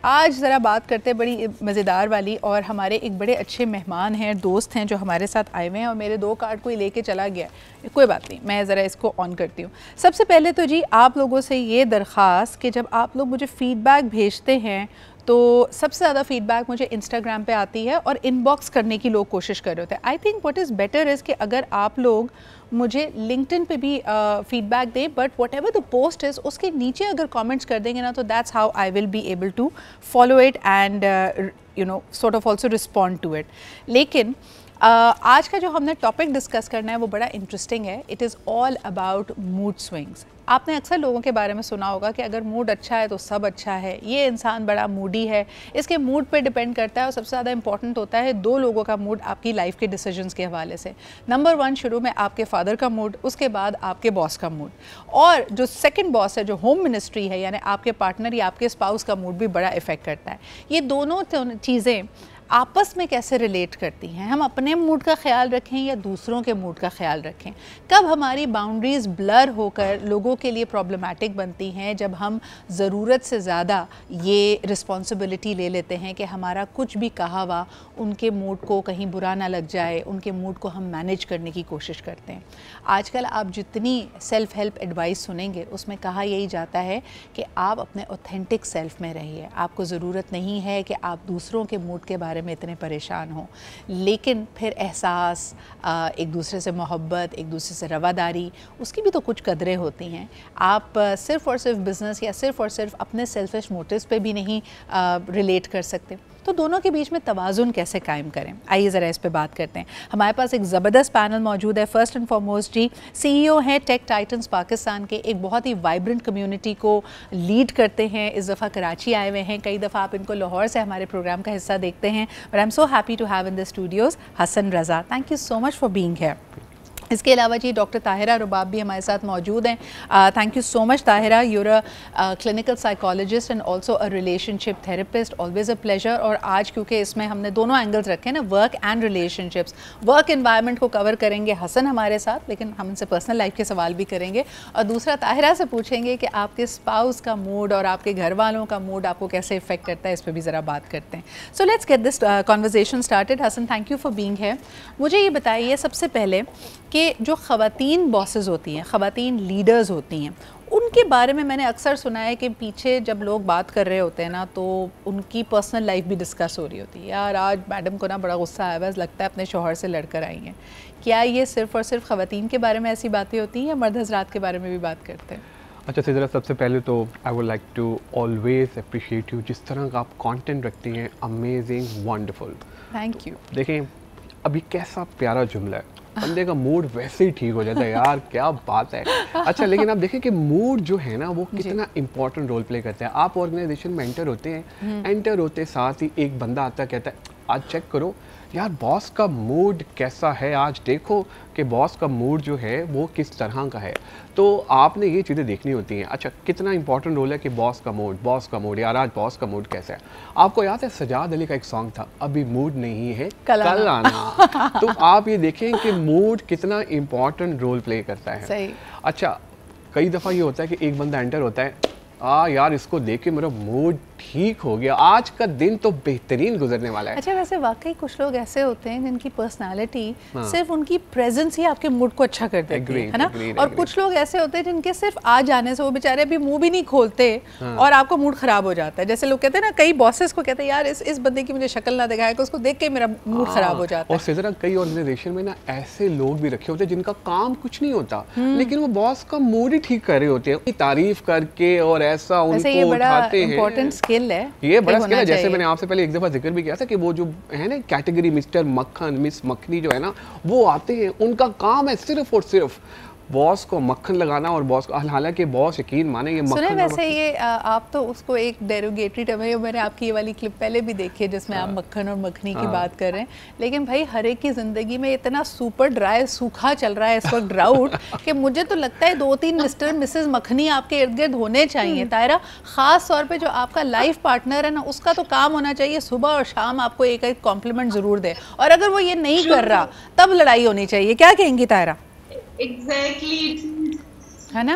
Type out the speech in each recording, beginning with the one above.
आज ज़रा बात करते हैं बड़ी मज़ेदार वाली, और हमारे एक बड़े अच्छे मेहमान हैं, दोस्त हैं जो हमारे साथ आए हुए हैं, और मेरे 2 कार्ड कोई लेके चला गया है। कोई बात नहीं, मैं ज़रा इसको ऑन करती हूँ। सबसे पहले तो जी आप लोगों से ये दरख्वास्त कि जब आप लोग मुझे फ़ीडबैक भेजते हैं तो सबसे ज़्यादा फ़ीडबैक मुझे इंस्टाग्राम पे आती है और इनबॉक्स करने की लोग कोशिश कर रहे होते हैं। I think what is better is कि अगर आप लोग मुझे लिंक्डइन पे भी फ़ीडबैक दें, but whatever the post is उसके नीचे अगर कमेंट्स कर देंगे ना, तो that's how I will be able to follow it and you know sort of also respond to it. लेकिन आज का जो हमने टॉपिक डिस्कस करना है वो बड़ा इंटरेस्टिंग है। It is all about mood swings. आपने अक्सर लोगों के बारे में सुना होगा कि अगर मूड अच्छा है तो सब अच्छा है, ये इंसान बड़ा मूडी है, इसके मूड पे डिपेंड करता है। और सबसे ज़्यादा इंपॉर्टेंट होता है 2 लोगों का मूड आपकी लाइफ के डिसीजंस के हवाले से। नंबर 1 शुरू में आपके फादर का मूड, उसके बाद आपके बॉस का मूड, और जो सेकंड बॉस है जो होम मिनिस्ट्री है, यानी आपके पार्टनर या आपके स्पाउस का मूड भी बड़ा इफ़ेक्ट करता है। ये दोनों चीज़ें आपस में कैसे रिलेट करती हैं, हम अपने मूड का ख्याल रखें या दूसरों के मूड का ख्याल रखें, कब हमारी बाउंड्रीज़ ब्लर होकर लोगों के लिए प्रॉब्लमेटिक बनती हैं, जब हम ज़रूरत से ज़्यादा ये रिस्पॉन्सिबिलिटी ले लेते हैं कि हमारा कुछ भी कहा हुआ उनके मूड को कहीं बुरा ना लग जाए, उनके मूड को हम मैनेज करने की कोशिश करते हैं। आजकल आप जितनी सेल्फ़ हेल्प एडवाइस सुनेंगे उसमें कहा यही जाता है कि आप अपने ऑथेंटिक सेल्फ़ में रहिए। आपको ज़रूरत नहीं है कि आप दूसरों के मूड के बारे में इतने परेशान हो, लेकिन फिर एहसास, एक दूसरे से मोहब्बत, एक दूसरे से रवादारी, उसकी भी तो कुछ कदरें होती हैं। आप सिर्फ़ और सिर्फ बिज़नेस या सिर्फ़ और सिर्फ अपने सेल्फिश मोटिव्स पे भी नहीं रिलेट कर सकते। तो दोनों के बीच में तवाज़ुन कैसे कायम करें, आइए ज़रा इस पे बात करते हैं। हमारे पास एक ज़बरदस्त पैनल मौजूद है। फ़र्स्ट एंड फॉरमोस्ट जी CEO हैं टेक टाइटन्स पाकिस्तान के, एक बहुत ही वाइब्रेंट कम्युनिटी को लीड करते हैं। इस दफ़ा कराची आए हुए हैं, कई दफ़ा आप इनको लाहौर से हमारे प्रोग्राम का हिस्सा देखते हैं, but I am so happy to have in the studios Hasan Raza. Thank you so much for being here. इसके अलावा जी डॉक्टर ताहिरा रुबाब भी हमारे साथ मौजूद हैं। Thank you so much Tahira, you're a clinical psychologist and also a relationship therapist, always a pleasure. और आज क्योंकि इसमें हमने दोनों एंगल्स रखे हैं ना, work and relationships, work environment को कवर करेंगे हसन हमारे साथ, लेकिन हम इनसे पर्सनल लाइफ के सवाल भी करेंगे, और दूसरा ताहिरा से पूछेंगे कि आपके स्पाउस का मूड और आपके घर वालों का मूड आपको कैसे इफेक्ट करता है, इस पर भी ज़रा बात करते हैं। So let's get this conversation started. Hasan, thank you for being here. मुझे ये बताइए सबसे पहले कि जो ख़वातीन बॉसेस होती हैं, ख़वातीन लीडर्स होती हैं, उनके बारे में मैंने अक्सर सुना है कि पीछे जब लोग बात कर रहे होते हैं ना, तो उनकी पर्सनल लाइफ भी डिस्कस हो रही होती है। यार आज मैडम को ना बड़ा गुस्सा आया, बस लगता है अपने शौहर से लड़कर आई हैं। क्या ये सिर्फ़ और सिर्फ ख़वातीन के बारे में ऐसी बातें होती हैं या मर्द हज़रात के बारे में भी बात करते हैं? अच्छा सिजरा, सबसे पहले तो I would like to always appreciate you, जिस तरह का आप कंटेंट रखती हैं, अमेजिंग, वंडरफुल। Thank you. देखें अभी कैसा प्यारा जुमला है, बंदे का मूड वैसे ही ठीक हो जाता है। यार क्या बात है। अच्छा, लेकिन आप देखें कि मूड जो है ना वो कितना इंपॉर्टेंट रोल प्ले करता है। आप ऑर्गेनाइजेशन में एंटर होते हैं, एंटर होते साथ ही एक बंदा आता कहता है आज चेक करो यार बॉस का मूड कैसा है, आज देखो कि बॉस का मूड जो है वो किस तरह का है। तो आपने ये चीज़ें देखनी होती हैं। अच्छा, कितना इंपॉर्टेंट रोल है कि बॉस का मूड, यार आज बॉस का मूड कैसा है। आपको याद है सजाद अली का एक सॉन्ग था, अभी मूड नहीं है कल आना। तो आप ये देखें कि मूड कितना इंपॉर्टेंट रोल प्ले करता है। सही। अच्छा, कई दफ़ा ये होता है कि एक बंदा एंटर होता है, यार इसको देख के मेरा मूड ठीक हो गया, आज का दिन तो बेहतरीन गुजरने वाला है। अच्छा, वैसे वाकई कुछ लोग ऐसे होते हैं जिनकी पर्सनालिटी सिर्फ उनकी प्रेजेंस ही आपके मूड को अच्छा कर देती है ना। और कुछ लोग ऐसे होते हैं जिनके सिर्फ आ जाने से वो बेचारे अभी मुंह भी नहीं खोलते और आपका मूड खराब हो जाता है। जैसे लोग कहते हैं ना, कई बॉसेस को कहते हैं यार इस बंदे की मुझे शक्ल ना दिखाए, उसको देख के मेरा मूड खराब हो जाता है। और सिजरा, कई ऑर्गेनाइजेशन में ना ऐसे लोग भी रखे होते हैं जिनका काम कुछ नहीं होता, लेकिन वो बॉस का मूड ही ठीक कर रहे होते हैं, तारीफ करके और ऐसा उनको उठाते हैं। इंपॉर्टेंट स्किल है ये, बड़ा स्किल है। जैसे मैंने आपसे पहले एक दफ़ा जिक्र भी किया था कि वो जो है ना कैटेगरी मिस्टर मक्खन, मिस मक्खनी जो है ना, वो आते हैं, उनका काम है सिर्फ और सिर्फ बॉस को मक्खन लगाना और बॉस को, हालांकि बॉस यकीन माने ये मक्खन। वैसे ये आप तो उसको एक डेरोगेटरी टर्म है, मैंने आपकी ये वाली क्लिप पहले भी देखी है जिसमें आप मक्खन और मक्खनी की बात कर रहे हैं, लेकिन भाई हर एक की ज़िंदगी में इतना सुपर ड्राई सूखा चल रहा है इस वक्त ड्राउट कि मुझे तो लगता है 2-3 मिस्टर मिसेस मक्खनी आपके इर्द गिर्द होने चाहिए। तायरा, ख़ास तौर पर जो आपका लाइफ पार्टनर है ना, उसका तो काम होना चाहिए सुबह और शाम आपको एक एक कॉम्प्लीमेंट ज़रूर दे, और अगर वो ये नहीं कर रहा तब लड़ाई होनी चाहिए। क्या कहेंगी तायरा? एग्जैक्टली, है ना।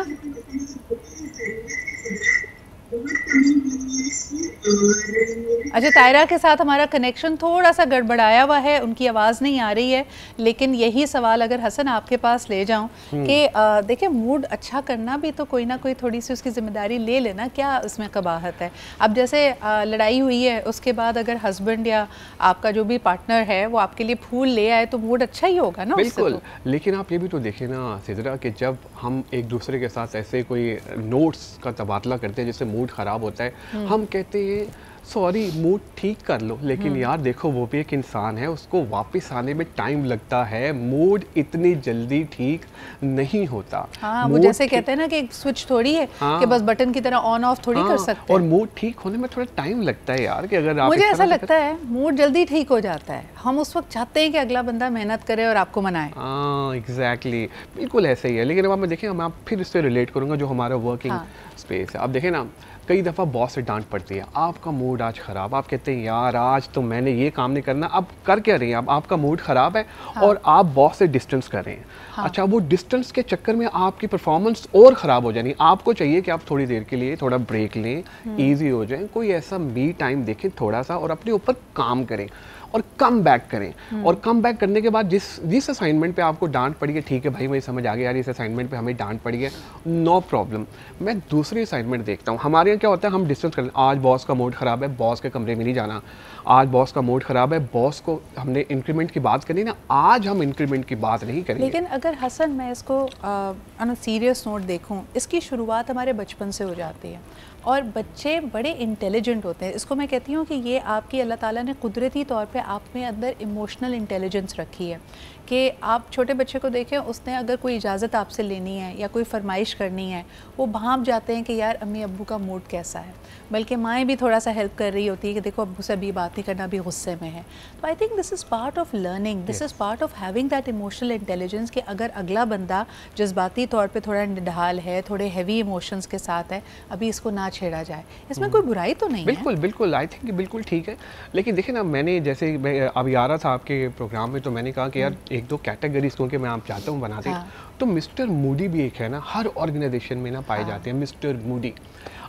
अच्छा, तायरा के साथ हमारा कनेक्शन थोड़ा सा गड़बड़ाया हुआ है, उनकी आवाज़ नहीं आ रही है, लेकिन यही सवाल अगर हसन आपके पास ले जाऊं कि देखिए मूड अच्छा करना भी तो कोई ना कोई थोड़ी सी उसकी ज़िम्मेदारी ले लेना, क्या उसमें कबाहत है? अब जैसे लड़ाई हुई है, उसके बाद अगर हस्बैंड या आपका जो भी पार्टनर है वो आपके लिए फूल ले आए तो मूड अच्छा ही होगा ना? बिल्कुल, लेकिन आप ये भी तो देखिए ना सिद्रा कि जब हम एक दूसरे के साथ ऐसे कोई नोट्स का तबादला करते हैं जिससे मूड ख़राब होता है, हम कहते हैं सॉरी मूड ठीक कर लो, लेकिन यार देखो वो भी एक इंसान है, उसको वापस आने में टाइम लगता है, मूड इतनी जल्दी ठीक नहीं होता। हाँ, वो जैसे कहते हैं ना कि एक स्विच थोड़ी है कि बस बटन की तरह ऑन ऑफ थोड़ी कर सकते और मूड ठीक होने में थोड़ा टाइम लगता है यार, कि अगर आप मुझे ऐसा लगता है मूड जल्दी ठीक हो जाता है, हम उस वक्त चाहते हैं कि अगला बंदा मेहनत करे और आपको मनाए। हाँ एग्जैक्टली, बिल्कुल ऐसे ही है। लेकिन अब मैं देखें, मैं फिर इससे रिलेट करूँगा जो हमारा वर्किंग स्पेस है। अब देखें ना, कई दफ़ा बॉस से डांट पड़ती है, आपका मूड आज ख़राब, आप कहते हैं यार आज तो मैंने ये काम नहीं करना, अब कर क्या रही हैं, अब आपका मूड ख़राब है और आप बॉस से डिस्टेंस कर रहे हैं। अच्छा, वो डिस्टेंस के चक्कर में आपकी परफॉर्मेंस और ख़राब हो जानी। आपको चाहिए कि आप थोड़ी देर के लिए थोड़ा ब्रेक लें, ईजी हो जाए, कोई ऐसा मी टाइम देखें थोड़ा सा और अपने ऊपर काम करें और कम बैक करें। और कम बैक करने के बाद जिस असाइनमेंट पे आपको डांट पड़ी है, ठीक है भाई मुझे समझ आ गया यार इस असाइनमेंट पे हमें डांट पड़ी है, नो प्रॉब्लम, मैं दूसरी असाइनमेंट देखता हूँ। हमारे यहाँ क्या होता है, हम डिस्टेंस कर, आज बॉस का मूड ख़राब है, बॉस के कमरे में नहीं जाना, आज बॉस का मूड ख़राब है, बॉस को हमने इंक्रीमेंट की बात करनी ना, आज हम इंक्रीमेंट की बात नहीं करेंगे। लेकिन अगर हसन मैं इसको ऑन सीरियस नोट देखूं, इसकी शुरुआत हमारे बचपन से हो जाती है और बच्चे बड़े इंटेलिजेंट होते हैं। इसको मैं कहती हूँ कि ये आपकी अल्लाह ताला ने कुदरती तौर पे आप में अंदर इमोशनल इंटेलिजेंस रखी है कि आप छोटे बच्चे को देखें, उसने अगर कोई इजाज़त आपसे लेनी है या कोई फरमाइश करनी है, वो भांप जाते हैं कि यार अम्मी अब्बू का मूड कैसा है, बल्कि माएँ भी थोड़ा सा हेल्प कर रही होती है कि देखो अब्बू से अभी बात नहीं करना, अभी गुस्से में है। तो I think this is part of learning, this is part of having that emotional intelligence कि अगर अगला बंदा जज्बाती तौर पर थोड़ा निढाल है, थोड़े हैवी इमोशंस के साथ है, अभी इसको ना छेड़ा जाए, इसमें कोई बुराई तो नहीं बिल्कुल, है। बिल्कुल आई थिंक बिल्कुल ठीक है। लेकिन देखिए ना, मैंने जैसे मैं अभी आ रहा था आपके प्रोग्राम में, तो मैंने कहा कि यार एक दो कैटेगरीज क्योंकि मैं आप चाहता हूँ बनाते हैं, तो मिस्टर मूडी भी एक है ना, हर ऑर्गेनाइजेशन में ना पाए जाते हैं मिस्टर मूडी।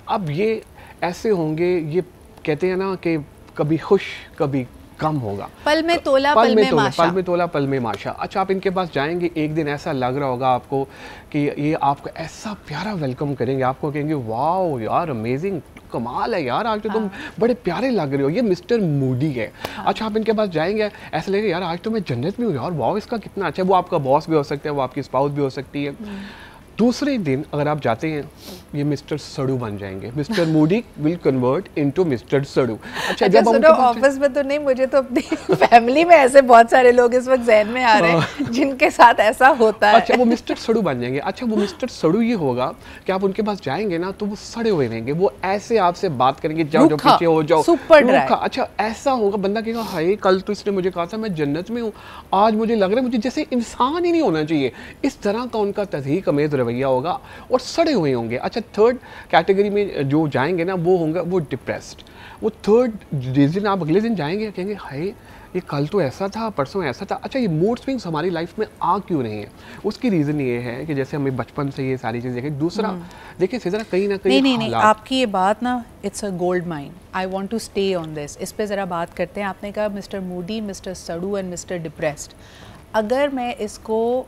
अब ये ऐसे होंगे, ये कहते हैं ना कि कभी खुश कभी कम होगा, पल में तोला पल में माशा, पल में तोला पल में माशा। अच्छा, आप इनके पास जाएंगे, एक दिन ऐसा लग रहा होगा आपको कि ये आपको ऐसा प्यारा वेलकम करेंगे, आपको कहेंगे वाओ यार अमेजिंग, कमाल है यार, आज तो तुम बड़े प्यारे लग रहे हो, ये मिस्टर मूडी है। अच्छा, आप इनके पास जाएंगे, ऐसा लगेगा यार आज तो मैं जन्नत में हूँ यार, वाओ इसका कितना अच्छा है। वो आपका बॉस भी हो सकता है, वो आपकी स्पाउस भी हो सकती है। दूसरे दिन अगर आप जाते हैं, ये मिस्टर सड़ू बन जाएंगे, mister moody will convert into mister सड़ू। अच्छा, जब हम ऑफिस में तो नहीं, मुझे तो अपनी फैमिली में ऐसे बहुत सारे लोग इस वक्त ज़हन में आ रहे हैं जिनके साथ ऐसा होता है। अच्छा, वो मिस्टर सड़ू बन जाएंगे। अच्छा, वो मिस्टर सड़ू ये होगा कि आप उनके पास जाएंगे ना तो वो सड़े हुए रहेंगे, वो ऐसे आपसे बात करेंगे, जाओ जाओ पीछे हो जाओ, सुपर ड्राई। अच्छा, ऐसा होगा, बंदा कहेगा हाय कल तो इसने मुझे कहा था मैं जन्नत में हूँ, आज मुझे लग रहा है मुझे जैसे इंसान ही नहीं होना चाहिए। इस तरह का उनका तज़हीक अमेज़ रवैया होगा और सड़े हुए होंगे। अच्छा, थर्ड कैटेगरी में जो जाएंगे ना, वो होंगे वो डिप्रेस्ड। वो थर्ड जिस दिन आप अगले दिन जाएंगे कहेंगे हाय ये कल तो ऐसा था, परसों ऐसा था। अच्छा, ये मूड स्विंग्स हमारी लाइफ में आ क्यों नहीं है? उसकी रीज़न ये है कि जैसे हमें बचपन से ये सारी चीज़ देखें। दूसरा देखिए सिजरा, कहीं ना कहीं नहीं, आपकी ये बात ना it's a gold mine, I want to stay on this, इस पे ज़रा बात करते हैं। आपने कहा मिस्टर मूडी, मिस्टर सड़ू एंड मिस्टर डिप्रेस्ड। अगर मैं इसको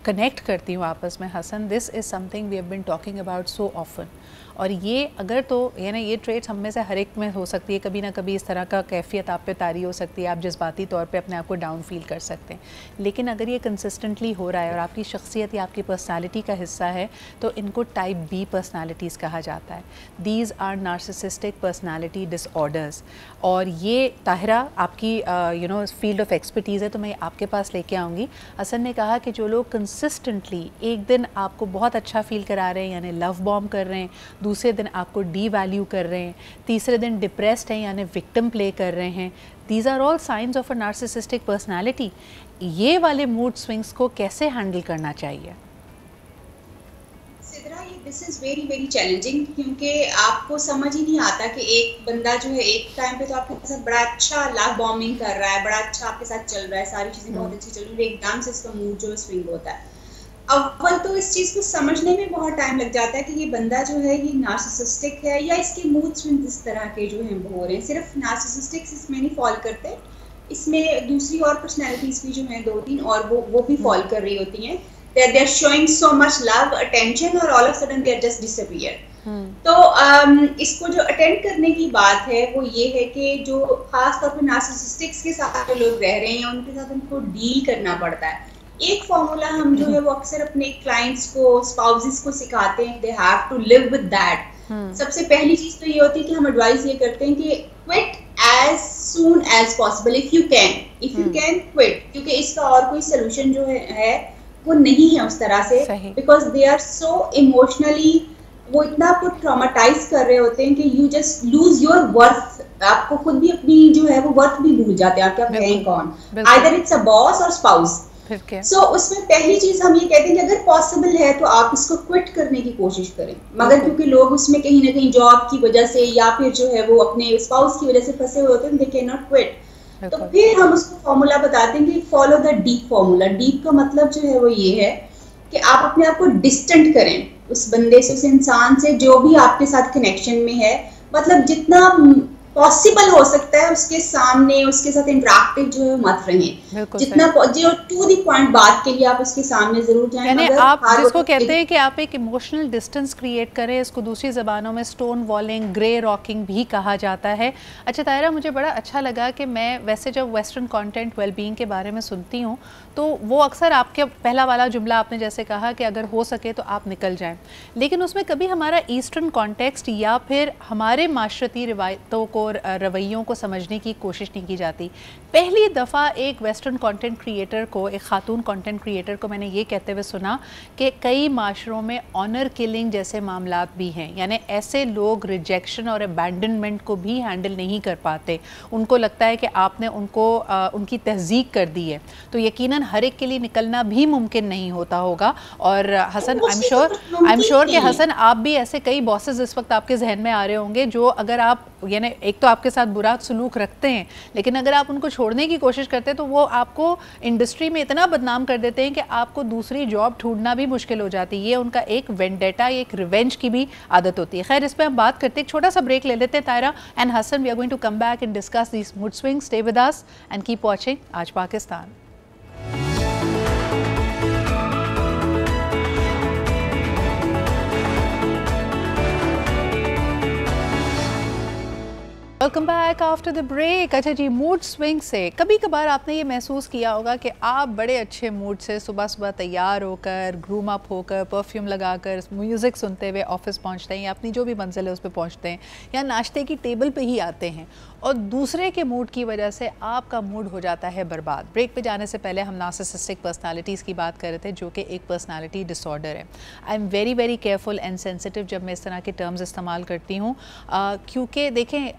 कनेक्ट करती हूँ आपस में Hasan, this is something we have been talking about so often. और ये अगर तो ये ना, ये ट्रेट्स हम में से हर एक में हो सकती है, कभी ना कभी इस तरह का कैफियत आप पे तारी हो सकती है, आप जज्बाती तौर पे अपने आप को डाउन फील कर सकते हैं। लेकिन अगर ये कंसिस्टेंटली हो रहा है और आपकी शख्सियत या आपकी पर्सनालिटी का हिस्सा है, तो इनको टाइप बी पर्सनालिटीज़ कहा जाता है। These are narcissistic personality disorders. और ये ताहिरा आपकी फील्ड ऑफ एक्सपर्टीज़ है, तो मैं आपके पास लेके आऊँगी। हसन ने कहा कि जो लोग कंसिस्टेंटली एक दिन आपको बहुत अच्छा फील करा रहे हैं, यानी लव बॉम्ब कर रहे हैं, दूसरे दिन आपको डी वैल्यू कर रहे हैं, तीसरे दिन डिप्रेस्ड हैं यानी विक्टिम प्ले कर रहे हैं, these are all signs of a narcissistic personality. ये वाले मूड स्विंग्स को कैसे हैंडल करना चाहिए? This is very very challenging, क्योंकि आपको समझ ही नहीं आता कि एक बंदा जो है एक टाइम पे तो आपके साथ बड़ा अच्छा लव बॉम्बिंग कर रहा है, बड़ा अच्छा आपके साथ चल रहा है, सारी चीज़ें बहुत अच्छी चल रही है, एकदम से इसका मूड जो स्विंग होता है। अव्वल तो इस चीज को समझने में बहुत टाइम लग जाता है कि ये बंदा जो है ये नार्सिसिस्टिक है या इसके मूड स्विंग्स इस तरह के जो हैं हो रहे हैं। सिर्फ नार्सिसिस्टिक इसमें नहीं फॉल करते, इसमें दूसरी और पर्सनैलिटीज भी जो हैं 2-3 और वो भी फॉल कर रही होती हैं। They are showing so much love attention और all of sudden they are just disappear. तो इसको जो अटेंड करने की बात है वो ये है कि जो खास तौर पे नार्सिसिस्टिक्स के साथ जो लोग रह रहे हैं उनके साथ उनको डील करना पड़ता है। एक फॉर्मूला हम जो है वो अक्सर अपने क्लाइंट्स को, स्पाउसेस को सिखाते हैं, they have to live with that. सबसे पहली चीज तो ये होती है कि हम एडवाइस ये करते हैं कि quit as soon as possible if you can quit, क्योंकि इसका और कोई सोल्यूशन जो है वो नहीं है उस तरह से, because they are so emotionally, वो इतना आपको ट्रॉमाटाइज कर रहे होते हैं कि you just lose your worth. आपको खुद भी अपनी जो है वो वर्थ भी भूल जाते हैं, आप क्या हैं कौन, आइदर इट्स अ बॉस और स्पाउस। सो उसमें पहली चीज हम ये कहते हैं कि अगर पॉसिबल है तो आप इसको क्विट करने की कोशिश करें, मगर क्योंकि लोग उसमें कहीं ना कहीं जॉब की वजह से या फिर जो है वो अपने स्पाउस की वजह से फंसे हुए होते हैं, दे कैन नॉट क्विट। तो फिर हम उसको फॉर्मूला बताते हैं कि follow the deep formula. Deep का मतलब जो है वो ये है कि आप अपने आप को डिस्टेंट करें उस बंदे से, उस इंसान से जो भी आपके साथ कनेक्शन में है, मतलब जितना पॉसिबल हो सकता है उसके सामने, उसके साथ इंटरेक्टिव जो है मत रहें, जितना जो टू द पॉइंट बात के लिए आप उसके सामने जरूर जाएं। यानी आप जिसको कहते हैं कि आप एक इमोशनल डिस्टेंस क्रिएट करें, इसको दूसरी ज़बानों में स्टोन वॉलिंग, ग्रे रॉकिंग भी कहा जाता है। अच्छा ताहिरा, मुझे बड़ा अच्छा लगा कि मैं वैसे जब वेस्टर्न कंटेंट वेलबींग के बारे में सुनती हूँ तो वो अक्सर आपके पहला वाला जुमला आपने जैसे कहा कि अगर हो सके तो आप निकल जाएं, लेकिन उसमें कभी हमारा ईस्टर्न कॉन्टेक्स्ट या फिर हमारे माशरती रिवायतों को, रवैयों को समझने की कोशिश नहीं की जाती। पहली दफ़ा एक वेस्टर्न कंटेंट क्रिएटर को, एक खातून कंटेंट क्रिएटर को मैंने ये कहते हुए सुना कि कई माशरों में ऑनर किलिंग जैसे मामलात भी हैं, यानी ऐसे लोग रिजेक्शन और अबैंडनमेंट को भी हैंडल नहीं कर पाते, उनको लगता है कि आपने उनको उनकी तहज़ीक कर दी है। तो यकीनन हर एक के लिए निकलना भी मुमकिन नहीं होता होगा। और हसन, आई एम श्योर कि हसन आप भी ऐसे कई बॉसेस इस वक्त आपके जहन में आ रहे होंगे जो अगर आप, यानी एक तो आपके साथ बुरा सलूक रखते हैं, लेकिन अगर आप उनको छोड़ने की कोशिश करते हैं तो वो आपको इंडस्ट्री में इतना बदनाम कर देते हैं कि आपको दूसरी जॉब ढूंढना भी मुश्किल हो जाती है। ये उनका एक वेंडेटा, एक रिवेंज की भी आदत होती है। खैर, इस पर हम बात करते हैं, एक छोटा सा ब्रेक ले लेते हैं Taira and Hasan. We are going to come back and discuss this mood swings. Stay with us and keep watching Aaj Pakistan. Welcome back after the break. अच्छा जी, मूड स्विंग से कभी कभार आपने ये महसूस किया होगा कि आप बड़े अच्छे मूड से सुबह सुबह तैयार होकर, ग्रूम अप होकर, परफ्यूम लगाकर, म्यूज़िक सुनते हुए ऑफिस पहुंचते हैं या अपनी जो भी मंजिल है उस पर पहुंचते हैं या नाश्ते की टेबल पे ही आते हैं, और दूसरे के मूड की वजह से आपका मूड हो जाता है बर्बाद। ब्रेक पे जाने से पहले हम नार्सिसिस्टिक पर्सनालिटीज़ की बात कर रहे थे, जो कि एक पर्सनालिटी डिसऑर्डर है। I am very very careful and sensitive जब मैं इस तरह के टर्म्स इस्तेमाल करती हूँ, क्योंकि देखें,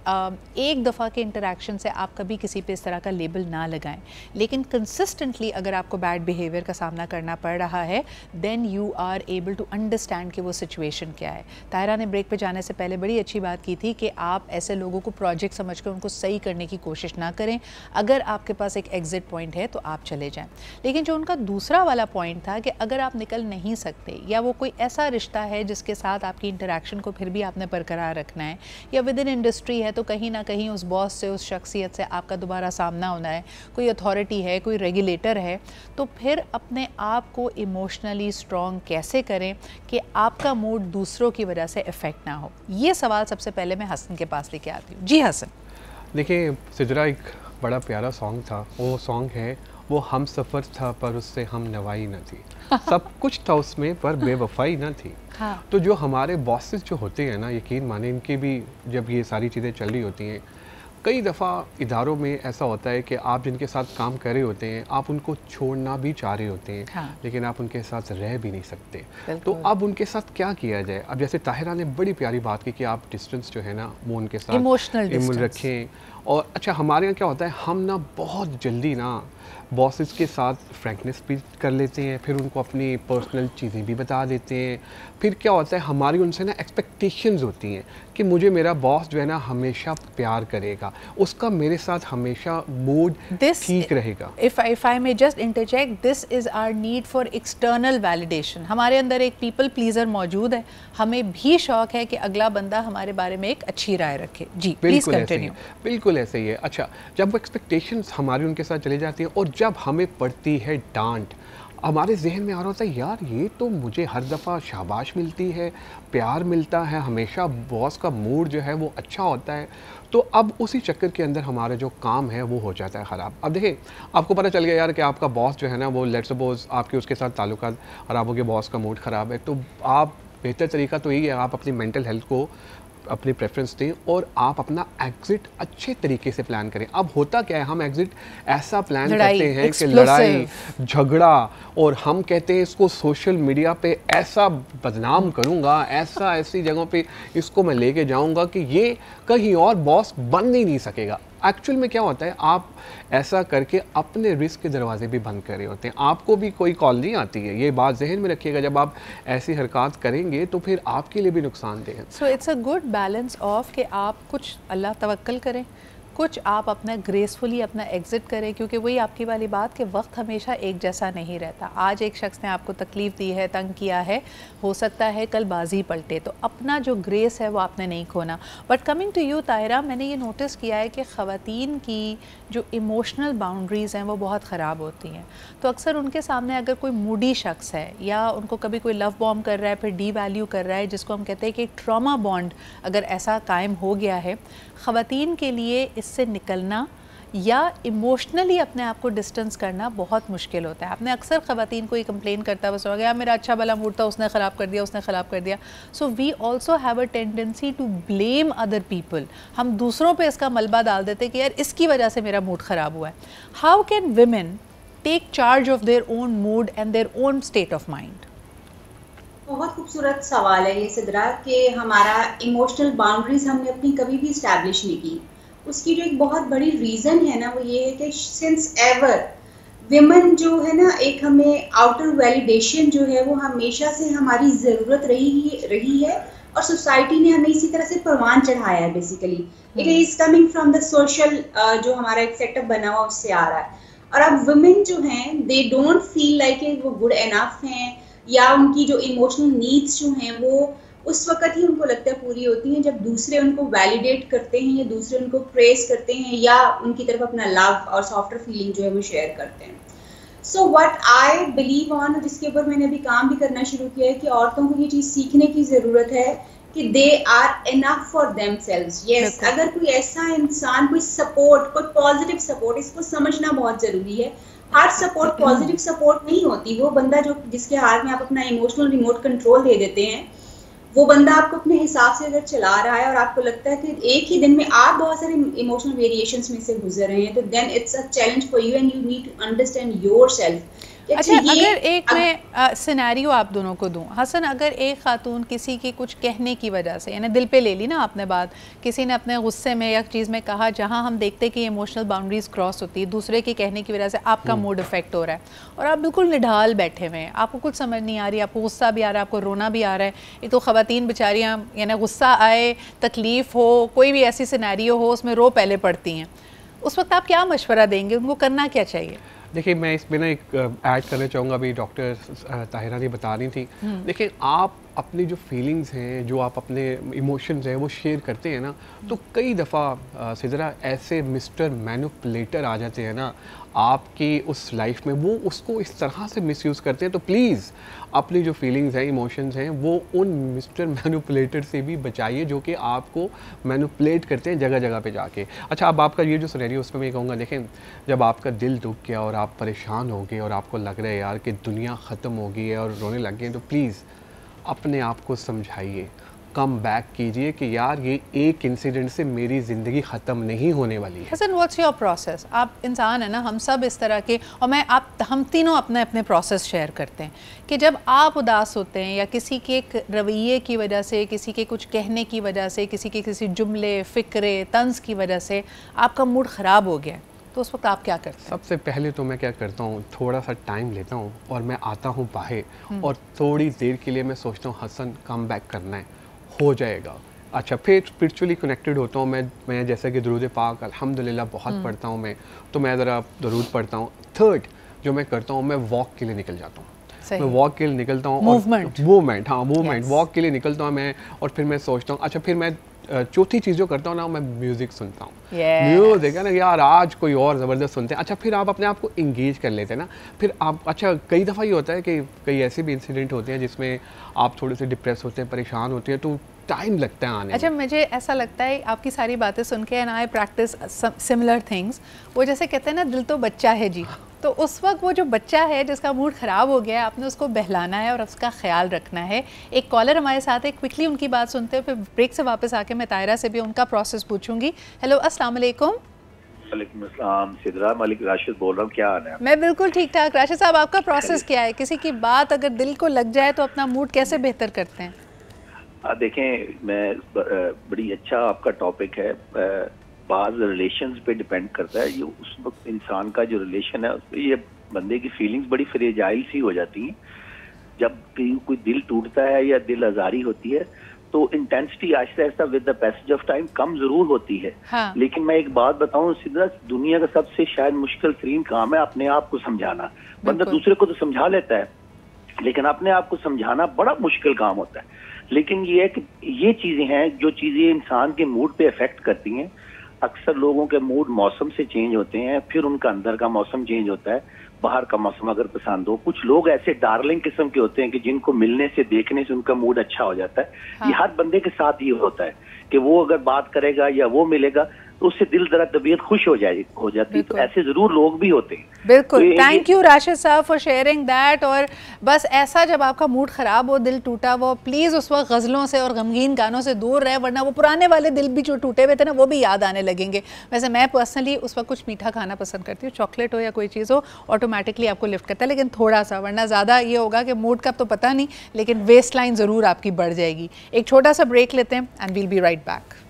एक दफ़ा के इंटरेक्शन से आप कभी किसी पे इस तरह का लेबल ना लगाएं, लेकिन कंसिस्टेंटली अगर आपको बैड बिहेवियर का सामना करना पड़ रहा है, then you are able to understand कि वो सिचुएशन क्या है। तायरा ने ब्रेक पे जाने से पहले बड़ी अच्छी बात की थी कि आप ऐसे लोगों को प्रोजेक्ट समझकर उनको सही करने की कोशिश ना करें। अगर आपके पास एक एग्जिट पॉइंट है तो आप चले जाएं। लेकिन जो उनका दूसरा वाला पॉइंट था कि अगर आप निकल नहीं सकते या वो कोई ऐसा रिश्ता है जिसके साथ आपकी इंटरेक्शन को फिर भी आपने बरकरार रखना है, या विद इन इंडस्ट्री है तो कहीं ना कहीं उस बॉस से, उस शख्सियत से आपका दोबारा सामना होना है, कोई अथॉरिटी है, कोई रेगुलेटर है, तो फिर अपने आप को इमोशनली स्ट्रॉन्ग कैसे करें कि आपका मूड दूसरों की वजह से इफ़ेक्ट ना हो। ये सवाल सबसे पहले मैं हसन के पास लेके आती हूँ। जी हसन। देखिए सिजरा, एक बड़ा प्यारा सॉन्ग था, वो सॉन्ग है वो हम सफ़र था पर उससे हम नवाई न थी। सब कुछ था उसमें पर बेवफाई न थी। हाँ। तो जो हमारे बॉसेस जो होते हैं ना, यकीन माने इनकी भी जब ये सारी चीज़ें चल रही होती हैं, कई दफ़ा इदारों में ऐसा होता है कि आप जिनके साथ काम कर रहे होते हैं, आप उनको छोड़ना भी चाह रहे होते हैं। हाँ। लेकिन आप उनके साथ रह भी नहीं सकते। तो अब उनके साथ क्या किया जाए? अब जैसे ताहिरा ने बड़ी प्यारी बात की कि आप डिस्टेंस जो है ना वो उनके साथ इमोशनल रखें और अच्छा हमारे यहाँ क्या होता है, हम ना बहुत जल्दी ना बॉसेस के साथ फ्रैंकनेस भी कर लेते हैं, फिर उनको अपनी पर्सनल चीज़ें भी बता देते हैं। फिर क्या होता है, हमारी उनसे ना एक्सपेक्टेशंस होती हैं कि मुझे मेरा बॉस जो है ना हमेशा प्यार करेगा, उसका मेरे साथ हमेशा मूड ठीक रहेगा। If I may just interject, this is our need for external validation. हमारे अंदर एक people pleaser मौजूद है, हमें भी शौक है कि अगला बंदा हमारे बारे में एक अच्छी राय रखे। जी प्लीज़ कंटिन्यू। बिल्कुल ऐसे ही है। अच्छा, जब वो एक्सपेक्टेशंस हमारी उनके साथ चली जाती हैं और जब हमें पड़ती है डांट, हमारे जहन में आ रहा होता है यार ये तो मुझे हर दफ़ा शाबाश मिलती है, प्यार मिलता है, हमेशा बॉस का मूड जो है वो अच्छा होता है, तो अब उसी चक्कर के अंदर हमारा जो काम है वो हो जाता है ख़राब। अब देखिए, आपको पता चल गया यार कि आपका बॉस जो है ना वो लेट्स सपोज आपके उसके साथ ताल्लुकात ख़राब हो गए, बॉस का मूड ख़राब है, तो आप बेहतर तरीका तो यही है आप अपनी मेंटल हेल्थ को अपनी प्रेफरेंस दें और आप अपना एग्ज़िट अच्छे तरीके से प्लान करें। अब होता क्या है, हम एग्ज़िट ऐसा प्लान करते हैं कि लड़ाई झगड़ा, और हम कहते हैं इसको सोशल मीडिया पे ऐसा बदनाम करूंगा, ऐसा ऐसी जगहों पे इसको मैं लेके जाऊंगा कि ये कहीं और बॉस बन ही नहीं सकेगा। एक्चुअल में क्या होता है, आप ऐसा करके अपने रिस्क के दरवाजे भी बंद कर रहे होते हैं, आपको भी कोई कॉल नहीं आती है। ये बात जहन में रखिएगा, जब आप ऐसी हरकत करेंगे तो फिर आपके लिए भी नुकसानदेह है। So it's a good balance of कि आप कुछ अल्लाह तवक्कल करें, कुछ आप अपना ग्रेसफुली अपना एग्ज़िट करें, क्योंकि वही आपकी वाली बात कि वक्त हमेशा एक जैसा नहीं रहता। आज एक शख्स ने आपको तकलीफ़ दी है, तंग किया है, हो सकता है कल बाजी पलटे, तो अपना जो ग्रेस है वो आपने नहीं खोना। But coming to you Tahira, मैंने ये नोटिस किया है कि ख़वातीन की जो इमोशनल बाउंड्रीज़ हैं वो बहुत ख़राब होती हैं। तो अक्सर उनके सामने अगर कोई मूडी शख्स है या उनको कभी कोई लव बॉम्ब कर रहा है, फिर डी वैल्यू कर रहा है, जिसको हम कहते हैं कि ट्रॉमा बॉन्ड अगर ऐसा कायम हो गया है, ख़वातीन के लिए इससे निकलना या इमोशनली अपने आप को डिस्टेंस करना बहुत मुश्किल होता है। आपने अक्सर ख़वातीन को ये कंप्लेन करता बस हो गया, मेरा अच्छा भला मूड था, उसने ख़राब कर दिया, उसने ख़राब कर दिया। So we also have a tendency to blame other people. हम दूसरों पे इसका मलबा डाल देते कि यार इसकी वजह से मेरा मूड ख़राब हुआ है। How can women take charge of their own mood and their own state of mind? बहुत खूबसूरत सवाल है ये सिद्रा, कि हमारा इमोशनल बाउंड्रीज हमने अपनी कभी भी इस्टेब्लिश नहीं की। उसकी जो एक बहुत बड़ी रीज़न है ना वो ये है कि सिंस एवर विमेन जो है ना, एक हमें आउटर वैलिडेशन जो है वो हमेशा से हमारी ज़रूरत रही है और सोसाइटी ने हमें इसी तरह से परवान चढ़ाया है। Basically it is coming from the social जो हमारा एक सेटअप बना हुआ उससे आ रहा है। और अब वुमेन जो हैं दे डोंट फील लाइक वो गुड इनफ हैं, या उनकी जो इमोशनल नीड्स जो हैं वो उस वक्त ही उनको लगता है पूरी होती हैं जब दूसरे उनको वैलिडेट करते हैं या दूसरे उनको प्रेस करते हैं या उनकी तरफ अपना लव और सॉफ्टर फीलिंग जो है वो शेयर करते हैं। So what I believe on, जिसके ऊपर मैंने अभी काम भी करना शुरू किया है, कि औरतों को ये चीज़ सीखने की ज़रूरत है कि they are enough for themselves. Yes, अगर कोई ऐसा इंसान, कोई सपोर्ट, कोई पॉजिटिव सपोर्ट, इसको समझना बहुत ज़रूरी है। हर सपोर्ट पॉजिटिव सपोर्ट नहीं होती। वो बंदा जो जिसके हाथ में आप अपना इमोशनल रिमोट कंट्रोल दे देते हैं, वो बंदा आपको अपने हिसाब से अगर चला रहा है और आपको लगता है कि एक ही दिन में आप बहुत सारे इमोशनल वेरिएशंस में से गुजर रहे हैं, तो then it's a challenge for you and you need to understand yourself. अच्छा, अगर एक मैं सिनेरियो आप दोनों को दूं, हसन, अगर एक खातून किसी की कुछ कहने की वजह से, यानी दिल पे ले ली ना आपने बात, किसी ने अपने गुस्से में या चीज़ में कहा जहां हम देखते कि इमोशनल बाउंड्रीज क्रॉस होती है, दूसरे के कहने की वजह से आपका मूड इफेक्ट हो रहा है और आप बिल्कुल निढाल बैठे हुए हैं, आपको कुछ समझ नहीं आ रही, आपको गुस्सा भी आ रहा है, आपको रोना भी आ रहा है। ये तो ख़वातीन बेचारियाँ, यानी गुस्सा आए, तकलीफ़ हो, कोई भी ऐसी सिनेरियो हो, उसमें रो पहले पड़ती हैं। उस वक्त आप क्या मशवरा देंगे, उनको करना क्या चाहिए? देखिए, मैं इसमें ना एक ऐड करना चाहूँगा, अभी डॉक्टर ताहिरा ने बता रही थी। देखिए, आप अपनी जो फीलिंग्स हैं, जो आप अपने इमोशंस हैं वो शेयर करते हैं ना, तो कई दफ़ा सिद्रा ऐसे मिस्टर मैनिपुलेटर आ जाते हैं ना आपकी उस लाइफ में, वो उसको इस तरह से मिसयूज़ करते हैं। तो प्लीज़ अपनी जो फीलिंग्स हैं, इमोशंस हैं, वो उन मिस्टर मैनिपुलेटर से भी बचाइए जो कि आपको मैनिपुलेट करते हैं जगह जगह पे जाके। अच्छा, अब आपका ये जो सिनेरियो, उसमें मैं कहूँगा, देखें, जब आपका दिल दुख गया और आप परेशान हो गए और आपको लग रहा है यार कि दुनिया ख़त्म हो गई है और रोने लग गए, तो प्लीज़ अपने आप को समझाइए, कम बैक कीजिए कि यार ये एक इंसिडेंट से मेरी ज़िंदगी ख़त्म नहीं होने वाली है। Hasan, what's your process? आप इंसान है ना, हम सब इस तरह के, और हम तीनों अपने अपने प्रोसेस शेयर करते हैं कि जब आप उदास होते हैं या किसी के एक रवैये की वजह से, किसी के कुछ कहने की वजह से, किसी के किसी जुमले, फ़िक्रे, तंज़ की वजह से आपका मूड ख़राब हो गया, तो उस वक्त आप क्या करते हैं? सबसे पहले तो मैं क्या करता हूँ, थोड़ा सा टाइम लेता हूँ और मैं आता हूँ बाहर और थोड़ी देर के लिए मैं सोचता हूँ हसन कम बैक करना है, हो जाएगा। अच्छा, फिर स्पिरिचुअली कनेक्टेड होता हूँ मैं जैसे कि दुरूद पाक अल्हम्दुलिल्लाह बहुत पढ़ता हूँ मैं, तो मैं ज़रा दुरूद पढ़ता हूँ। थर्ड जो मैं करता हूँ, मैं वॉक के लिए निकल जाता हूँ। मैं वॉक के लिए निकलता हूँ, मूवमेंट, हाँ मूवमेंट, वॉक के लिए निकलता हूँ मैं, और फिर मैं सोचता हूँ। अच्छा, फिर मैं चौथी चीज़ जो करता हूँ ना, मैं म्यूज़िक सुनता हूँ। म्यूज़िक है ना यार, आज कोई और ज़बरदस्त सुनते हैं। अच्छा, फिर आप अपने आप को इंगेज कर लेते हैं ना, फिर आप, अच्छा कई दफ़ा ये होता है कि कई ऐसे भी इंसिडेंट होते हैं जिसमें आप थोड़े से डिप्रेस होते हैं, परेशान होते हैं, तो टाइम लगता है आने। अच्छा, मुझे ऐसा लगता है आपकी सारी बातें सुन के, and I practice similar things, वो जैसे कहते हैं ना, दिल तो बच्चा है जी, तो उस वक्त वो जो बच्चा है जिसका मूड ख़राब हो गया है, आपने उसको बहलाना है और उसका ख्याल रखना है। एक कॉलर हमारे साथ है, क्विकली उनकी बात सुनते हैं, फिर ब्रेक से वापस आके मैं तायरा से भी उनका प्रोसेस पूछूंगी। हेलो, अस्सलाम वालेकुम। वालेकुम अस्सलाम, सिद्रा मलिक राशिद बोल रहा हूँ, क्या हाल है? मैं बिल्कुल ठीक ठाक। राशिद साहब, आपका प्रोसेस क्या है? किसी की बात अगर दिल को लग जाए तो अपना मूड कैसे बेहतर करते हैं? देखें, मैं बड़ी अच्छा आपका टॉपिक है। बाज रिलेशंस पे डिपेंड करता है, ये उस वक्त इंसान का जो रिलेशन है उस पर ये बंदे की फीलिंग्स बड़ी फ्रेजाइल सी हो जाती हैं। जब कोई दिल टूटता है या दिल आजारी होती है तो इंटेंसिटी आहिस्ता आहिस्ता with the passage of time कम जरूर होती है। हाँ। लेकिन मैं एक बात बताऊं सिद्रा, दुनिया का सबसे शायद मुश्किल तरीन काम है अपने आप को समझाना। बंदा दूसरे को तो समझा लेता है, लेकिन अपने आप को समझाना बड़ा मुश्किल काम होता है। लेकिन ये है कि ये चीजें हैं जो चीजें इंसान के मूड पे इफेक्ट करती हैं। अक्सर लोगों के मूड मौसम से चेंज होते हैं, फिर उनका अंदर का मौसम चेंज होता है। बाहर का मौसम अगर पसंद हो, कुछ लोग ऐसे डार्लिंग किस्म के होते हैं कि जिनको मिलने से, देखने से उनका मूड अच्छा हो जाता है। हाँ। ये हर बंदे के साथ ये होता है कि वो अगर बात करेगा या वो मिलेगा तो उससे दिल जरा तबीयत खुश हो जाती है। तो ऐसे जरूर लोग भी होते हैं। बिल्कुल, थैंक यू राशिद साहब फॉर शेयरिंग दैट। और बस ऐसा, जब आपका मूड ख़राब हो, दिल टूटा वो, प्लीज़ उस वक्त गज़लों से और गमगीन गानों से दूर रहे, वरना वो पुराने वाले दिल भी जो टूटे हुए थे ना, वो भी याद आने लगेंगे। वैसे मैं पर्सनली उस वक्त कुछ मीठा खाना पसंद करती हूँ, चॉकलेट हो या कोई चीज़ हो, ऑटोमेटिकली आपको लिफ्ट करता है, लेकिन थोड़ा सा, वरना ज़्यादा ये होगा कि मूड का तो पता नहीं, लेकिन वेस्ट लाइन ज़रूर आपकी बढ़ जाएगी। एक छोटा सा ब्रेक लेते हैं and we'll be right back.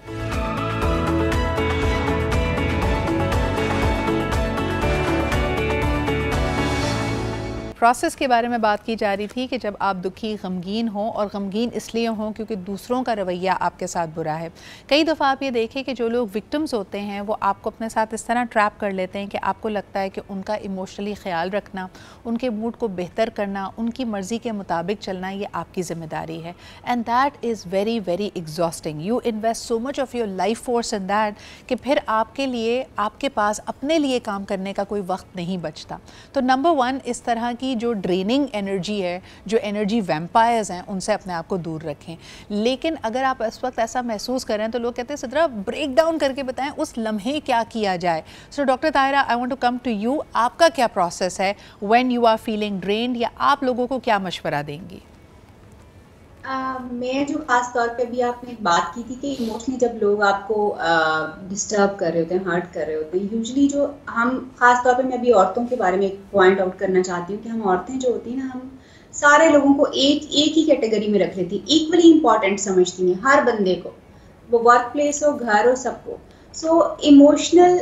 Process के बारे में बात की जा रही थी कि जब आप दुखी, गमगीन हों, और गमगीन इसलिए हों क्योंकि दूसरों का रवैया आपके साथ बुरा है। कई दफ़ा आप ये देखें कि जो लोग विक्टिम्स होते हैं वो आपको अपने साथ इस तरह ट्रैप कर लेते हैं कि आपको लगता है कि उनका इमोशनली ख्याल रखना, उनके मूड को बेहतर करना, उनकी मर्ज़ी के मुताबिक चलना, ये आपकी ज़िम्मेदारी है। And that is very very exhausting. You invest so much of your life force in that कि फिर आपके लिए, आपके पास अपने लिए काम करने का कोई वक्त नहीं बचता। तो नंबर वन, इस तरह की जो ड्रेनिंग एनर्जी है, जो एनर्जी वैम्पायर्स हैं, उनसे अपने आप को दूर रखें। लेकिन अगर आप इस वक्त ऐसा महसूस करें तो लोग कहते हैं सिद्रा ब्रेक डाउन करके बताएं उस लम्हे क्या किया जाए। So doctor Tahira, I want to come to you. आपका क्या प्रोसेस है when you are feeling drained, या आप लोगों को क्या मशवरा देंगी? मैं जो ख़ास तौर पे भी आपने बात की थी कि इमोशनली जब लोग आपको डिस्टर्ब कर रहे होते हैं, हर्ट कर रहे होते हैं, यूजुअली जो हम, ख़ास तौर पे मैं अभी औरतों के बारे में एक पॉइंट आउट करना चाहती हूँ कि हम औरतें जो होती हैं ना, हम सारे लोगों को एक ही कैटेगरी में रख लेती हैं, इक्वली इम्पॉर्टेंट समझती हैं हर बंदे को, वो वर्क प्लेस हो, घर हो, सबको। सो इमोशनल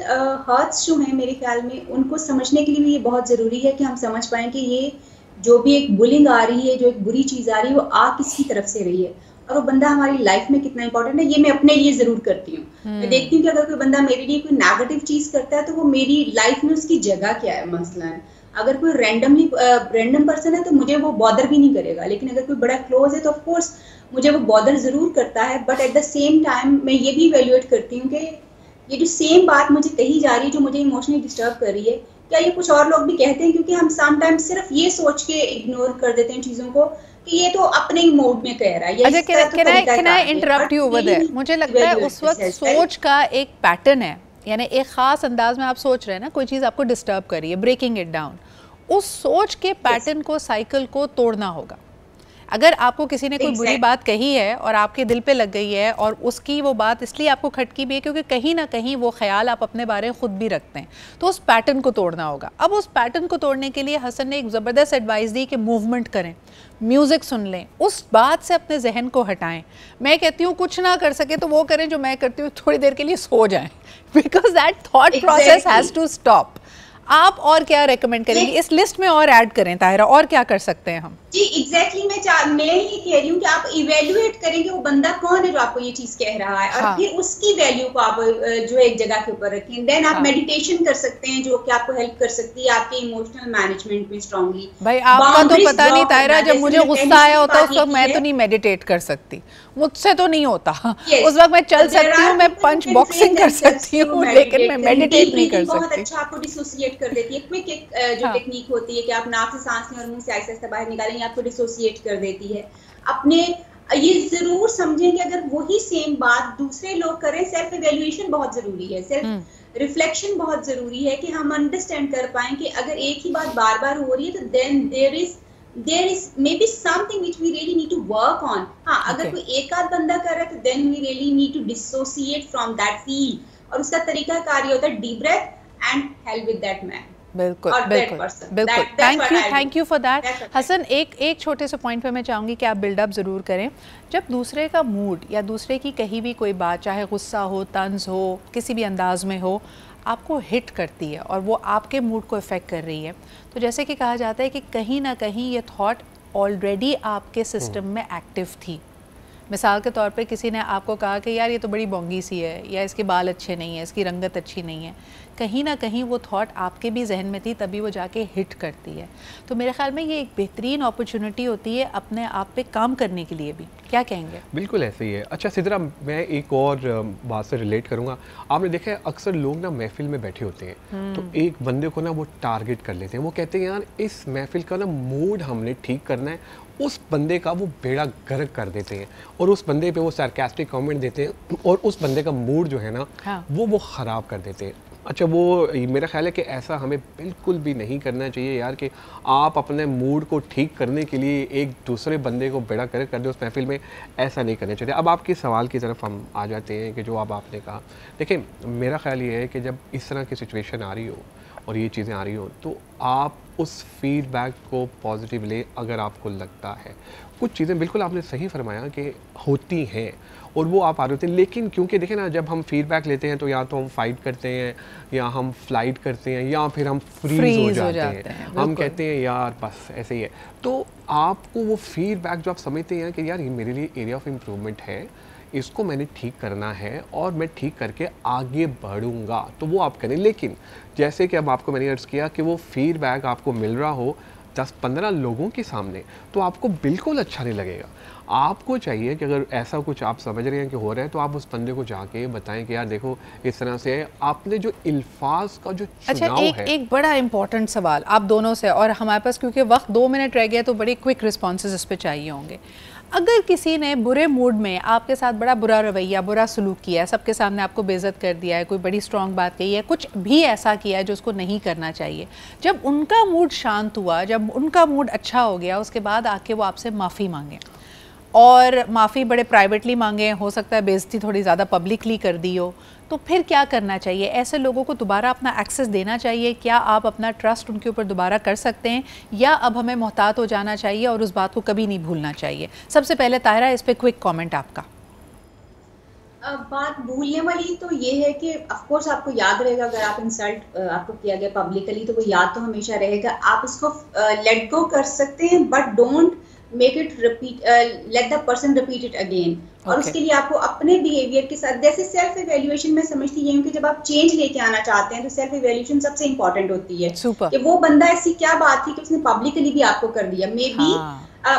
हर्ट्स जो हैं, मेरे ख्याल में उनको समझने के लिए भी ये बहुत ज़रूरी है कि हम समझ पाएँ कि ये जो भी एक बुलिंग आ रही है, जो एक बुरी चीज़ आ रही है, वो आ किसकी तरफ से रही है और वो बंदा हमारी लाइफ में कितना इंपॉर्टेंट है। ये मैं अपने लिए ज़रूर करती हूँ। मैं देखती हूँ कि अगर कोई बंदा मेरे लिए कोई नेगेटिव चीज़ करता है तो वो मेरी लाइफ में उसकी जगह क्या है। मसलन अगर कोई रैंडम पर्सन है तो मुझे वो बॉदर भी नहीं करेगा, लेकिन अगर कोई बड़ा क्लोज है तो ऑफ कोर्स मुझे वो बॉदर ज़रूर करता है। But at the same time मैं ये भी इवैल्यूएट करती हूँ कि ये जो सेम बात मुझे कही जा रही है, जो मुझे इमोशनली डिस्टर्ब कर रही है, क्या ये कुछ और लोग भी कहते हैं? क्योंकि हम समटाइम्स सिर्फ ये सोच के इग्नोर कर देते हैं चीजों को कि ये तो अपने ही मूड में कह रहा है। अच्छा, can I interrupt you over there? मुझे लगता है उस वक्त सोच का एक पैटर्न है, यानी एक खास अंदाज में आप सोच रहे हैं ना, कोई चीज़ आपको डिस्टर्ब कर रही है, ब्रेकिंग इट डाउन, उस सोच के पैटर्न को, साइकिल को तोड़ना होगा। अगर आपको किसी ने कोई बुरी Exactly. बात कही है और आपके दिल पे लग गई है और उसकी वो बात इसलिए आपको खटकी भी है क्योंकि कहीं ना कहीं वो ख्याल आप अपने बारे में खुद भी रखते हैं, तो उस पैटर्न को तोड़ना होगा। अब उस पैटर्न को तोड़ने के लिए हसन ने एक ज़बरदस्त एडवाइस दी कि मूवमेंट करें, म्यूज़िक सुन लें, उस बात से अपने जहन को हटाएं। मैं कहती हूँ कुछ ना कर सके तो वो करें जो मैं करती हूँ, थोड़ी देर के लिए सो जाएं, because that thought process has to stop. आप और क्या रेकमेंड करेंगी इस लिस्ट में और ऐड करें ताहिरा, और क्या कर सकते हैं हम? जी एग्जैक्टली मैं ये कह रही हूँ कि आप इवेल्युएट करेंगे वो बंदा कौन है जो आपको ये चीज कह रहा है, और हाँ. फिर उसकी वैल्यू को आप जो है एक जगह के ऊपर रखें। देन आप मेडिटेशन कर सकते हैं जो कि आपको हेल्प कर सकती है आपके इमोशनल मैनेजमेंट में स्ट्रांगली। भाई आपका तो पता नहीं ताहिरा, जब मुझे गुस्सा आया होता है उस वक्त मैं तो नहीं मेडिटेट कर सकती, मुझसे तो नहीं होता। उस वक्त मैं चल सकती हूँ, मैं पंच बॉक्सिंग कर सकती हूँ, लेकिन मैं मेडिटेट नहीं कर बहुत सकती। अच्छा आपको डिसोसिएट कर देती है। क्विक जो टेक्निक होती है कि आप नाक से सांस लें और मुंह से आहिस्ते आहिस्ते बाहर निकालें, आपको डिसोसिएट कर देती है। अपने ये जरूर समझें कि अगर वही सेम बात दूसरे लोग करें, सेल्फ इवैल्यूएशन बहुत जरूरी है, सेल्फ रिफ्लेक्शन बहुत जरूरी है कि हम अंडरस्टैंड कर पाएं कि अगर एक ही बात बार बार हो रही है तो then there is maybe something which we really need to work on. हाँ, अगर कोई एक आध बंदा कर रहा है तो then we really need to dissociate from that feel, और उसका तरीका कार्य होता है deep breath and hell with that man. बिल्कुल बिल्कुल बिल्कुल, thank you for that. Hasan, एक छोटे से पॉइंट पे मैं चाहूँगी कि आप बिल्डअप ज़रूर करें। जब दूसरे का मूड या दूसरे की कहीं भी कोई बात, चाहे गुस्सा हो, तंज हो, किसी भी अंदाज में हो, आपको हिट करती है और वो आपके मूड को इफ़ेक्ट कर रही है, तो जैसे कि कहा जाता है कि कहीं ना कहीं ये थॉट ऑलरेडी आपके सिस्टम में एक्टिव थी। मिसाल के तौर पे किसी ने आपको कहा कि यार ये तो बड़ी बोंगी सी है, या इसके बाल अच्छे नहीं है, इसकी रंगत अच्छी नहीं है, कहीं ना कहीं वो थॉट आपके भी जहन में थी, तभी वो जाके हिट करती है। तो मेरे ख्याल में ये एक बेहतरीन अपॉर्चुनिटी होती है अपने आप पे काम करने के लिए भी। क्या कहेंगे? बिल्कुल ऐसे ही है। अच्छा सिद्रा, मैं एक और बात से रिलेट करूँगा। आपने देखा है अक्सर लोग ना महफिल में बैठे होते हैं तो एक बंदे को ना वो टारगेट कर लेते हैं, वो कहते हैं यार इस महफिल का ना मूड हमने ठीक करना है, उस बंदे का वो बेड़ा गर्क कर देते हैं और उस बंदे पे वो सार्कास्टिक कमेंट देते हैं और उस बंदे का मूड जो है ना वो ख़राब कर देते हैं। अच्छा, वो मेरा ख्याल है कि ऐसा हमें बिल्कुल भी नहीं करना चाहिए यार, कि आप अपने मूड को ठीक करने के लिए एक दूसरे बंदे को बेड़ा गर्क कर दे उस महफिल में, ऐसा नहीं करना चाहिए। अब आपके सवाल की तरफ हम आ जाते हैं कि जो अब आपने कहा, देखिए मेरा ख्याल ये है कि जब इस तरह की सिचुएशन आ रही हो और ये चीज़ें आ रही हो तो आप उस फीडबैक को पॉजिटिव ले। अगर आपको लगता है कुछ चीज़ें, बिल्कुल आपने सही फरमाया कि होती हैं और वो आप आ रहे होते हैं, लेकिन क्योंकि देखें ना, जब हम फीडबैक लेते हैं तो या तो हम फाइट करते हैं या हम फ्लाइट करते हैं या फिर हम फ्रीज हो जाते हैं। हम कहते हैं यार बस ऐसे ही है। तो आपको वो फीडबैक जो आप समझते हैं कि यार ये मेरे लिए एरिया ऑफ इम्प्रूवमेंट है, इसको मैंने ठीक करना है और मैं ठीक करके आगे बढ़ूंगा, तो वो आप करें। लेकिन जैसे कि अब आपको मैंने अर्ज़ किया कि वो फीडबैक आपको मिल रहा हो 10-15 लोगों के सामने, तो आपको बिल्कुल अच्छा नहीं लगेगा। आपको चाहिए कि अगर ऐसा कुछ आप समझ रहे हैं कि हो रहा है तो आप उस बंदे को जाके बताएं कि यार देखो इस तरह से आपने जो अल्फाज का जो चुनाव है। एक बड़ा इंपॉर्टेंट सवाल आप दोनों से, और हमारे पास क्योंकि वक्त 2 मिनट रह गया तो बड़ी क्विक रिस्पॉन्सेज इस पर चाहिए होंगे। अगर किसी ने बुरे मूड में आपके साथ बड़ा बुरा रवैया, बुरा सलूक किया है, सबके सामने आपको बेइज्जत कर दिया है, कोई बड़ी स्ट्रॉन्ग बात कही है, कुछ भी ऐसा किया है जो उसको नहीं करना चाहिए, जब उनका मूड शांत हुआ, जब उनका मूड अच्छा हो गया, उसके बाद आके वो आपसे माफ़ी मांगे, और माफ़ी बड़े प्राइवेटली मांगे, हो सकता है बेइज्जती थोड़ी ज़्यादा पब्लिकली कर दी हो, तो फिर क्या करना चाहिए? ऐसे लोगों को दोबारा अपना एक्सेस देना चाहिए? क्या आप अपना ट्रस्ट उनके ऊपर दोबारा कर सकते हैं, या अब हमें मोहतात हो जाना चाहिए और उस बात को कभी नहीं भूलना चाहिए? सबसे पहले ताहिरा, इस पे क्विक कमेंट आपका। बात भूलने वाली तो ये है कि ऑफ कोर्स आपको याद रहेगा, अगर आप इंसल्ट आपको किया गया पब्लिकली तो वो याद तो हमेशा रहेगा। आप उसको लेट गो कर सकते हैं, but don't make it repeat, let the person repeat it again. और उसके लिए आपको अपने बिहेवियर के साथ, जैसे सेल्फ इवैल्यूएशन में समझती हूँ कि जब आप चेंज लेके आना चाहते हैं तो सेल्फ इवैल्यूएशन सबसे इंपॉर्टेंट होती है। कि वो बंदा ऐसी क्या बात थी कि उसने पब्लिकली भी आपको कर दिया। मे बी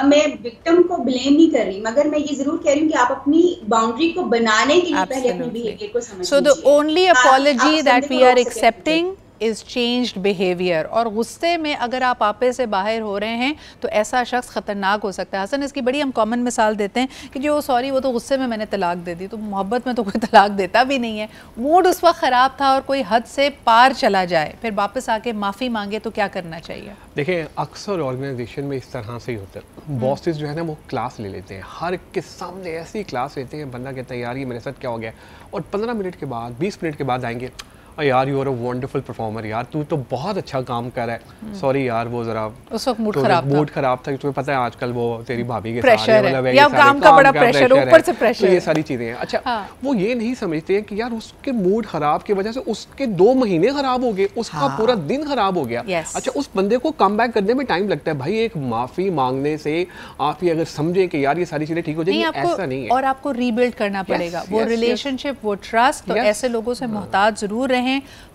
मैं विक्टिम को ब्लेम नहीं कर रही, मगर मैं ये जरूर कह रही हूँ कि आप अपनी बाउंड्री को बनाने के लिए पहले अपने बिहेवियर को समझ लीजिए। So the only apology that we are accepting is changed behaviour. और गुस्से में अगर आप आपे से बाहर हो रहे हैं तो ऐसा शख्स ख़तरनाक हो सकता है। हसन इसकी बड़ी हम कॉमन मिसाल देते हैं कि जो सॉरी वो तो गुस्से में मैंने तलाक दे दी, तो मोहब्बत में तो कोई तलाक देता भी नहीं है। मूड उस वक्त ख़राब था और कोई हद से पार चला जाए, फिर वापस आके माफ़ी मांगे तो क्या करना चाहिए? देखिए अक्सर ऑर्गेनाइजेशन में इस तरह से ही होता है, बॉसेस जो है ना वो क्लास ले लेते हैं, हर के सामने ऐसी क्लास लेते हैं, बंदा कहता है यार ये मेरे साथ क्या हो गया, और 15 मिनट के बाद 20 मिनट के बाद आएंगे, यार you are a wonderful performer, यार तू तो बहुत अच्छा काम कर रहा है, सॉरी यार वो जरा उस वक्त मूड खराब था, तुम्हें पता है आजकल वो तेरी भाभी के प्रेशर है या काम का बड़ा प्रेशर, ऊपर से प्रेशर, तो ये सारी चीजें हैं। अच्छा वो ये नहीं समझते हैं कि यार उसके मूड खराब की वजह से उसके 2 महीने खराब हो गए, उसका पूरा दिन खराब हो गया। अच्छा उस बंदे को कम बैक करने में टाइम लगता है, भाई एक माफी मांगने से आप ये अगर समझें कि यार ये सारी चीजें ठीक हो जाएंगी, ऐसा नहीं है। और आपको रीबिल्ड करना पड़ेगा वो रिलेशनशिप, वो ट्रस्ट। तो ऐसे लोगों से मोहतात जरूर रहें।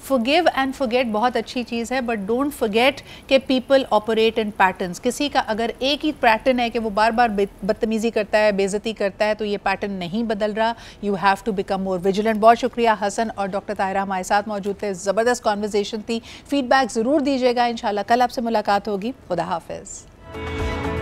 Forgive and forget बहुत अच्छी चीज़ है, बट डोंट forget कि people operate in patterns। किसी का अगर एक ही पैटर्न है कि वो बार बार बदतमीज़ी करता है, बेइज्जती करता है, तो ये पैटर्न नहीं बदल रहा। You have to become more vigilant. बहुत शुक्रिया हसन और डॉक्टर ताहिरा हमारे साथ मौजूद थे, ज़बरदस्त कॉन्वर्सेशन थी। फीडबैक ज़रूर दीजिएगा, इंशाल्लाह कल आपसे मुलाकात होगी। खुदा हाफिज़।